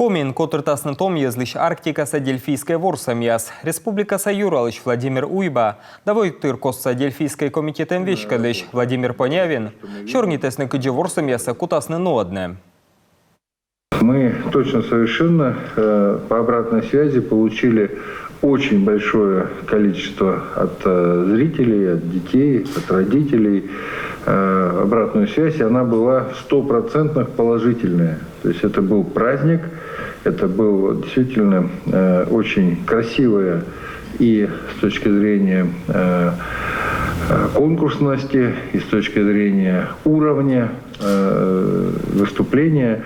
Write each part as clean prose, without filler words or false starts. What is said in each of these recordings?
Комин, который тасны том езлищ Арктикаса Дельфийской ворсамьяс. Республика Юралыч Владимир Уйба, давой тыркосца Дельфийской комитетом вещкадлищ Владимир Понявин, чернитесны кыджи ворсамьяса кутасны нодне. Мы точно совершенно по обратной связи получили очень большое количество от зрителей, от детей, от родителей. Обратную связь, и она была 100% положительная. То есть это был праздник, это было действительно очень красивое и с точки зрения конкурсности, и с точки зрения уровня выступления.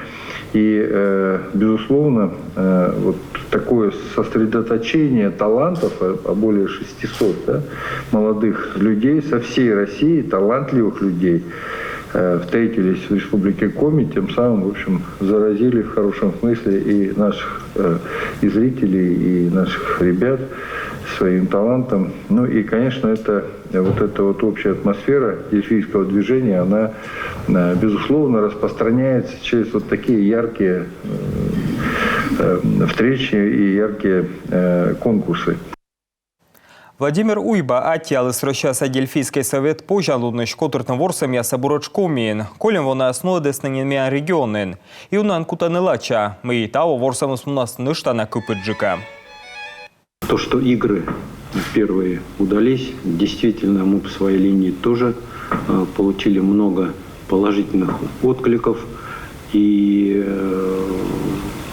И, безусловно, вот такое сосредоточение талантов, более 600 молодых людей со всей России, талантливых людей, встретились в Республике Коми, тем самым, в общем, заразили в хорошем смысле и наших и зрителей, и наших ребят своим талантом. Ну и, конечно, эта общая атмосфера дельфийского движения, она, безусловно, распространяется через вот такие яркие встречи и яркие конкурсы. Владимир Уйба атяли срощаса Дельфийский совет пожалудныш котыртын ворсамьяса бурочкомин, колем вона основдесненен меан регионен. И унан кутанылача, мы и того ворсамус нас ныштана купыджика. То, что игры первые удались, действительно мы по своей линии тоже получили много положительных откликов. И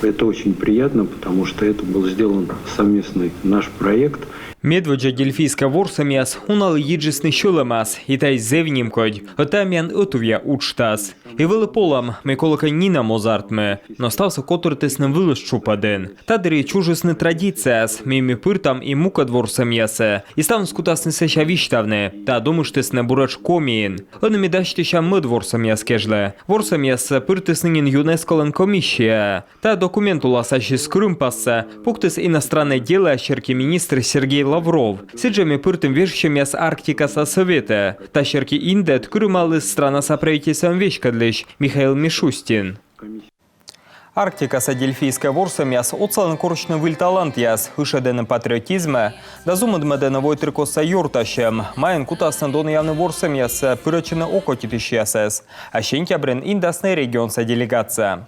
это очень приятно, потому что это был сделан совместный наш проект. Медведжа Дельфийска ворсамьяс унал еджесный щелемас, и тай зевним кодь, отамян отувя учтас. И велиполам Миколака Нина мозартме, но стався котыртесним вилищупаден. Тадери чужесны традицияс, мими пыртам и мука дворсамьясе, и ставн скутасны сеща виштавне, та думыштесне бурач комиен. Онами даштища мы дворсамьяс кежле. Ворсамьяс пыртеснин ЮНЕСКО-лен комиссия. Та документу ласащи скрымпасса, пуктес иностранное дело щерки министр Сергей Лавров. Сиджами пыртым вещамьяс Арктикаса совета. Та щерки индет крымалы страна соправительством вещкадлищ Михаил Мишустин. Арктикаса Дельфийская ворсамьяс оцален корочный выль талант яс, хышеденным патриотизма, да зумадмедена войтрикоса юртащем, майен кутасен дон явный ворсамьяс пырочина окотитыш ясес, а щенькябрен индасный регионса делегация.